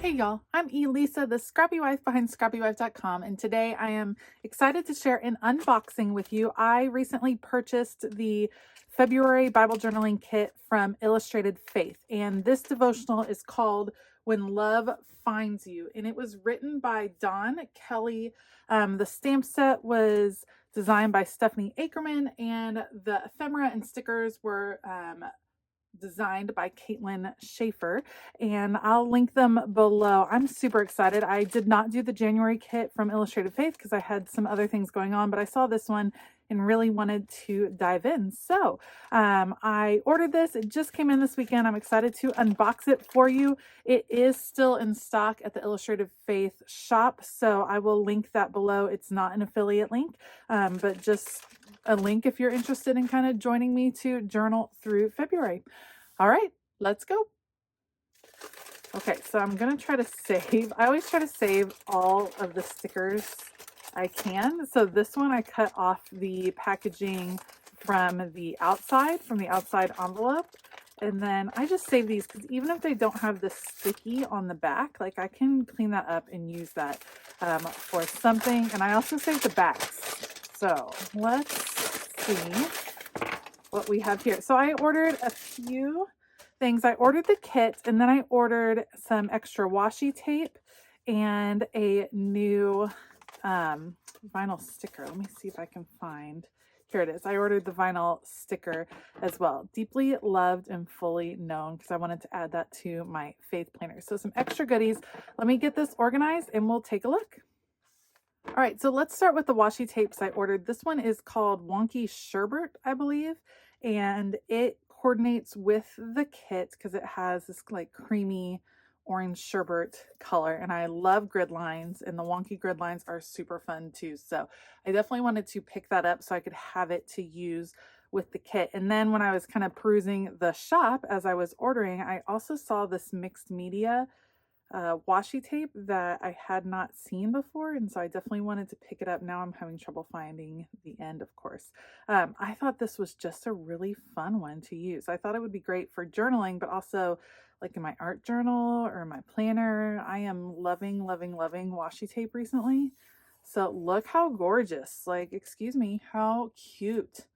Hey y'all, I'm Elisa, the Scrappy Wife behind ScrappyWife.com, and today I am excited to share an unboxing with you. I recently purchased the February Bible journaling kit from Illustrated Faith, and this devotional is called When Love Finds You, and it was written by Don Kelly. The stamp set was designed by Stephanie Ackerman, and the ephemera and stickers were designed by Kaitlyn Sheaffer, and I'll link them below. I'm super excited. I did not do the January kit from Illustrated Faith because I had some other things going on, but I saw this one and really wanted to dive in. So I ordered this. It just came in this weekend. I'm excited to unbox it for you. It is still in stock at the Illustrated Faith shop, so I will link that below. It's not an affiliate link, but just a link if you're interested in kind of joining me to journal through February. All right, let's go. Okay, so I'm going to try to save. I always try to save all of the stickers I can. So this one I cut off the packaging from the outside envelope. And then I just save these because even if they don't have the sticky on the back, like I can clean that up and use that for something. And I also save the backs. So let's see what we have here. So I ordered a few things. I ordered the kit, and then I ordered some extra washi tape and a new vinyl sticker. Let me see if I can find. Here it is. I ordered the vinyl sticker as well. Deeply loved and fully known, because I wanted to add that to my faith planner. So some extra goodies. Let me get this organized and we'll take a look. All right, so let's start with the washi tapes I ordered. This one is called Wonky Sherbet, I believe, and it coordinates with the kit because it has this like creamy orange sherbet color, and I love grid lines, and the wonky grid lines are super fun too. So I definitely wanted to pick that up so I could have it to use with the kit. And then when I was kind of perusing the shop as I was ordering, I also saw this mixed media washi tape that I had not seen before, and so I definitely wanted to pick it up. Now I'm having trouble finding the end, of course. I thought this was just a really fun one to use. I thought it would be great for journaling, but also like in my art journal or my planner. I am loving washi tape recently. So look how gorgeous, like, excuse me, how cute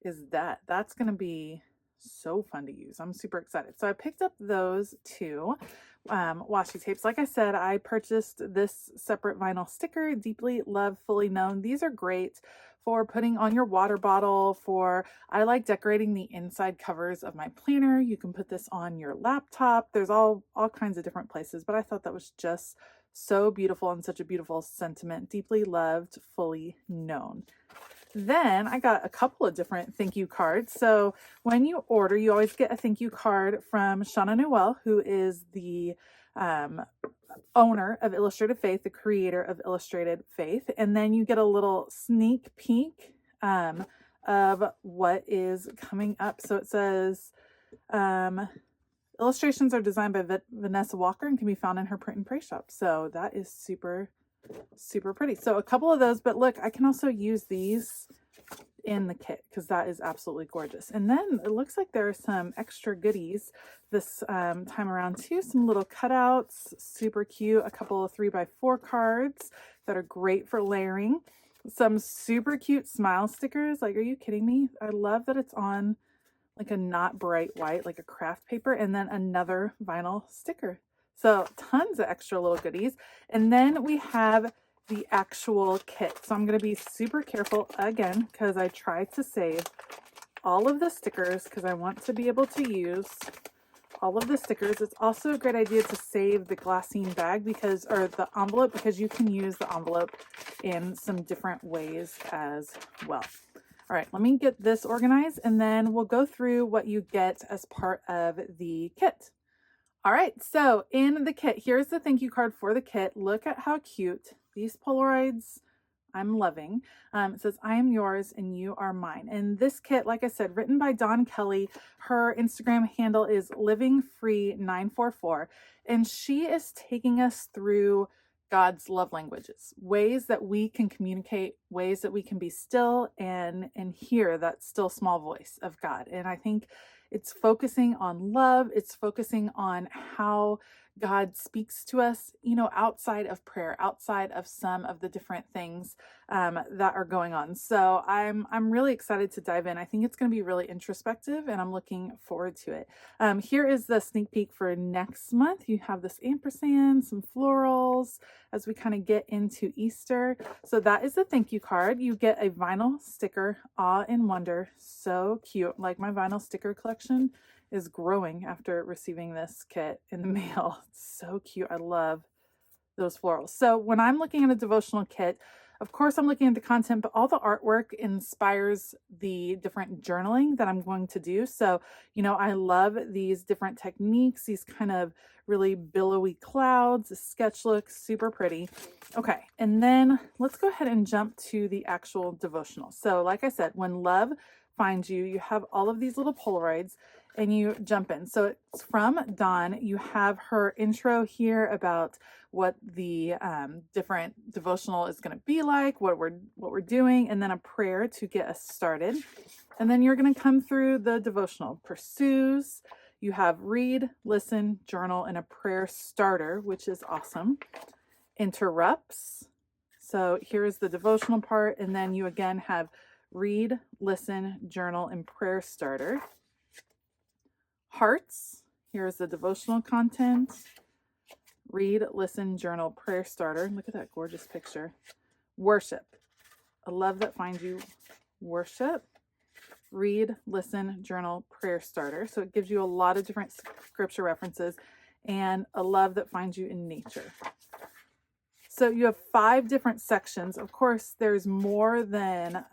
is that? That's gonna be so fun to use. I'm super excited. So I picked up those two washi tapes. Like I said, I purchased this separate vinyl sticker, Deeply Loved, Fully Known. These are great for putting on your water bottle. I like decorating the inside covers of my planner. You can put this on your laptop. There's all kinds of different places, but I thought that was just so beautiful and such a beautiful sentiment. Deeply loved, fully known. Then I got a couple of different thank you cards. So when you order, you always get a thank you card from Shauna Noel, who is the owner of Illustrated Faith, the creator of Illustrated Faith. And then you get a little sneak peek of what is coming up. So it says, illustrations are designed by Vanessa Walker and can be found in her print and pray shop. So that is super pretty. So a couple of those, but look, I can also use these in the kit because that is absolutely gorgeous. And then it looks like there are some extra goodies this time around too. Some little cutouts, super cute. A couple of 3x4 cards that are great for layering. Some super cute smile stickers. Like, are you kidding me? I love that it's on like a not bright white, like a craft paper, and then another vinyl sticker. So tons of extra little goodies. And then we have the actual kit. So I'm going to be super careful again because I tried to save all of the stickers because I want to be able to use all of the stickers. It's also a great idea to save the glassine bag or the envelope, because you can use the envelope in some different ways as well. All right, let me get this organized and then we'll go through what you get as part of the kit. All right, so in the kit, here's the thank you card for the kit. Look at how cute. These Polaroids, I'm loving. It says, I am yours and you are mine. And this kit, like I said, written by Don Kelly. Her Instagram handle is livingfree944. And she is taking us through God's love languages, ways that we can communicate, ways that we can be still and hear that still small voice of God. And I think It's focusing on love. It's focusing on how God speaks to us, outside of prayer, outside of some of the different things that are going on. So I'm really excited to dive in. I think it's going to be really introspective, and I'm looking forward to it. Here is the sneak peek for next month. You have this ampersand, some florals as we kind of get into Easter. So that is the thank you card. You get a vinyl sticker, Awe and Wonder. So cute. Like, my vinyl sticker collection is growing after receiving this kit in the mail. It's so cute. I love those florals. So when I'm looking at a devotional kit, of course I'm looking at the content, but all the artwork inspires the different journaling that I'm going to do. So, I love these different techniques, these kind of really billowy clouds. The sketch looks super pretty. Okay, and then let's go ahead and jump to the actual devotional. So like I said, when love finds you, you have all of these little Polaroids, and you jump in. So it's from Dawn. You have her intro here about what the different devotional is going to be like, what we're doing, and then a prayer to get us started. And then you're going to come through the devotional pursues. You have read, listen, journal, and a prayer starter, which is awesome. Interrupts. So here's the devotional part, and then you again have read, listen, journal, and prayer starter. Hearts, here's the devotional content. Read, listen, journal, prayer starter. Look at that gorgeous picture. Worship, a love that finds you. Worship, read, listen, journal, prayer starter. So it gives you a lot of different scripture references, and a love that finds you in nature. So you have 5 different sections. Of course, there's more than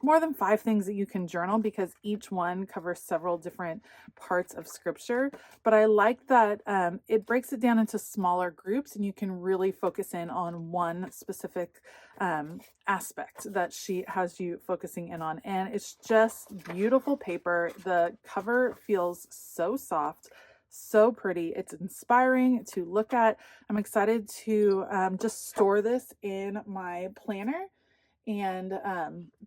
5 things that you can journal, because each one covers several different parts of scripture. But I like that it breaks it down into smaller groups, and you can really focus in on one specific aspect that she has you focusing in on. And it's just beautiful paper. The cover feels so soft, so pretty. It's inspiring to look at. I'm excited to just store this in my planner and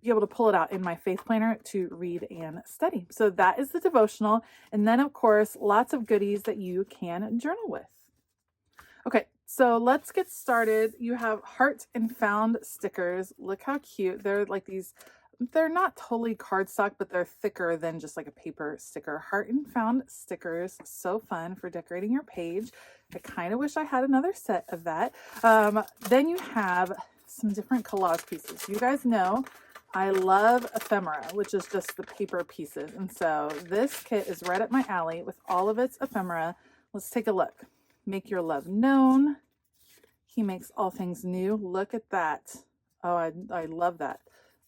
be able to pull it out in my faith planner to read and study. So that is the devotional. And then, of course, lots of goodies that you can journal with. Okay, so let's get started. You have heart and found stickers. Look how cute. They're like these, they're not totally cardstock, but they're thicker than just like a paper sticker. Heart and found stickers. So fun for decorating your page. I kind of wish I had another set of that. Then you have some different collage pieces. You guys know I love ephemera, which is just the paper pieces. And so this kit is right up my alley with all of its ephemera. Let's take a look. Make your love known. He makes all things new. Look at that. Oh, I love that.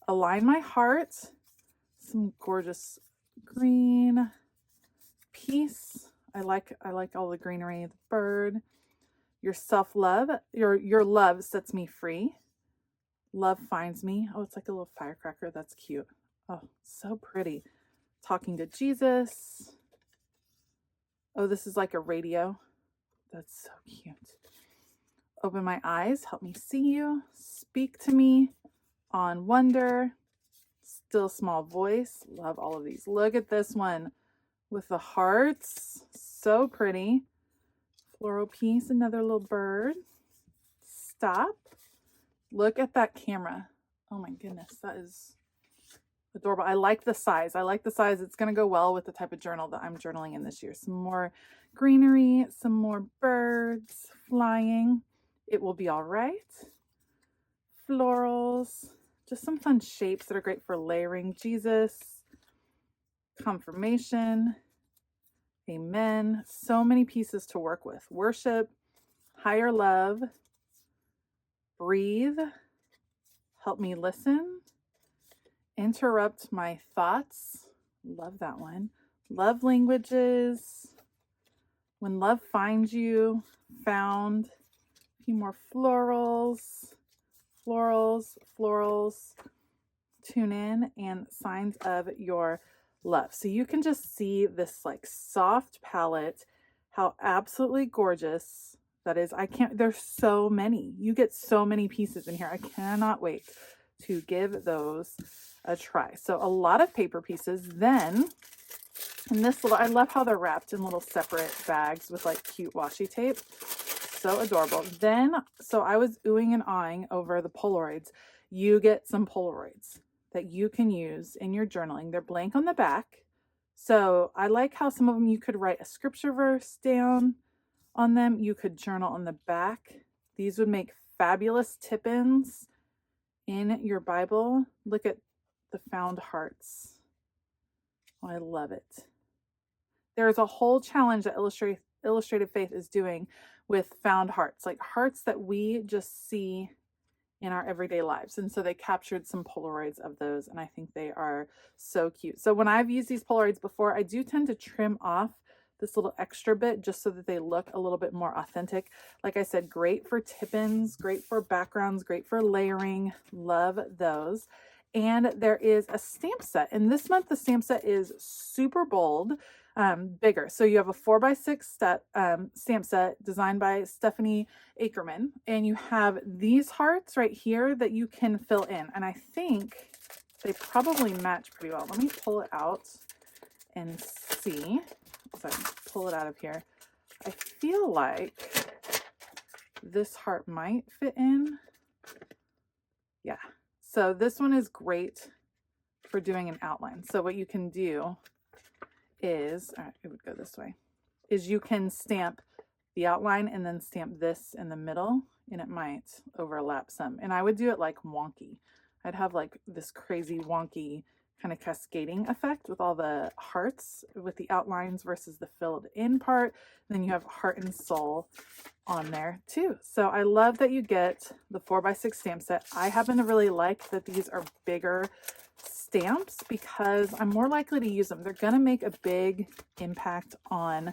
Align my heart. Some gorgeous green piece. I like all the greenery, the bird. Your self-love, your love sets me free. Love finds me. Oh, it's like a little firecracker. That's cute. Oh, so pretty. Talking to Jesus. Oh, this is like a radio. That's so cute. Open my eyes. Help me see you. Speak to me. On wonder. Still small voice. Love all of these. Look at this one with the hearts. So pretty. Floral piece. Another little bird. Stop. Look at that camera. Oh my goodness, that is adorable. I like the size. It's going to go well with the type of journal that I'm journaling in this year. Some more greenery, some more birds flying. It will be all right. Florals, just some fun shapes that are great for layering. Jesus, confirmation, amen. So many pieces to work with. Worship, higher love, breathe, help me listen, interrupt my thoughts. Love that one. Love languages. When love finds you, found. A few more florals, florals. Tune in, and signs of your love. So you can just see this like soft palette, how absolutely gorgeous that is. There's so many. You get so many pieces in here. I cannot wait to give those a try. So a lot of paper pieces. Then And this little, I love how they're wrapped in little separate bags with like cute washi tape. So adorable. Then, so I was oohing and ahhing over the Polaroids. You get some Polaroids that you can use in your journaling. They're blank on the back. So I like how some of them you could write a scripture verse down on them. You could journal on the back. These would make fabulous tip-ins in your Bible. Look at the found hearts. Oh, I love it. There's a whole challenge that Illustrated Faith is doing with found hearts, like hearts that we just see in our everyday lives. And so they captured some Polaroids of those, and I think they are so cute. So when I've used these Polaroids before, I do tend to trim off this little extra bit just so that they look a little bit more authentic. Like I said, great for tip-ins, great for backgrounds, great for layering. Love those. And there is a stamp set. And this month, the stamp set is super bold, bigger. So you have a 4x6 stamp set designed by Stephanie Ackerman. And you have these hearts right here that you can fill in. And I think they probably match pretty well. Let me pull it out and see. So pull it out of here. I feel like this heart might fit in. Yeah. So this one is great for doing an outline. So what you can do is, all right, it would go this way, is you can stamp the outline and then stamp this in the middle, and it might overlap some. And I would do it like wonky. I'd have like this crazy wonky kind of cascading effect with all the hearts with the outlines versus the filled in part. And then you have heart and soul on there too. So I love that you get the 4x6 stamp set. I happen to really like that these are bigger stamps because I'm more likely to use them. They're going to make a big impact on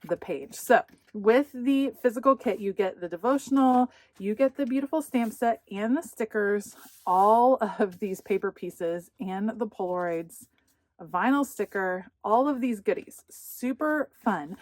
the page. So with the physical kit, you get the devotional, you get the beautiful stamp set and the stickers, all of these paper pieces and the Polaroids, a vinyl sticker, all of these goodies. Super fun.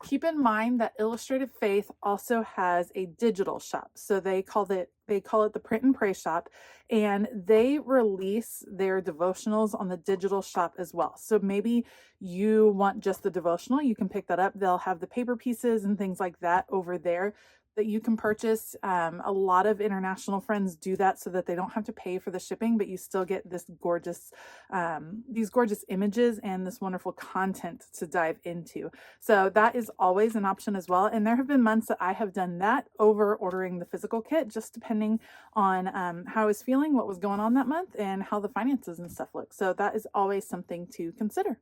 Keep in mind that Illustrated Faith also has a digital shop. So they call it the Print and Pray shop, and they release their devotionals on the digital shop as well. So maybe you want just the devotional, you can pick that up. They'll have the paper pieces and things like that over there that you can purchase. A lot of international friends do that so that they don't have to pay for the shipping, but you still get this gorgeous, these gorgeous images and this wonderful content to dive into. So that is always an option as well. And there have been months that I have done that over ordering the physical kit, just depending on how I was feeling, what was going on that month, and how the finances and stuff look. So that is always something to consider.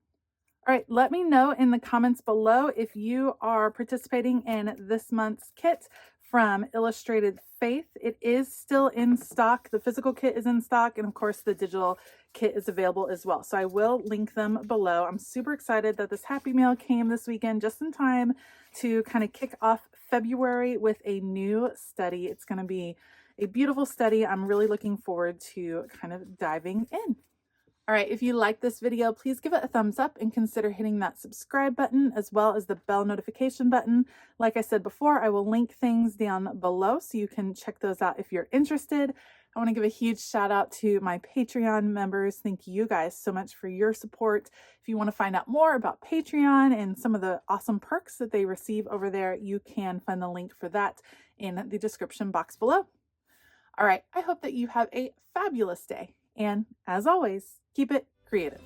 All right, let me know in the comments below if you are participating in this month's kit from Illustrated Faith. It is still in stock. The physical kit is in stock, and of course the digital kit is available as well. So I will link them below. I'm super excited that this Happy Mail came this weekend just in time to kind of kick off February with a new study. It's going to be a beautiful study. I'm really looking forward to kind of diving in. All right, if you like this video, please give it a thumbs up and consider hitting that subscribe button as well as the bell notification button. Like I said before, I will link things down below so you can check those out if you're interested. I want to give a huge shout out to my Patreon members. Thank you guys so much for your support. If you want to find out more about Patreon and some of the awesome perks that they receive over there, you can find the link for that in the description box below. All right, I hope that you have a fabulous day. And as always, keep it creative.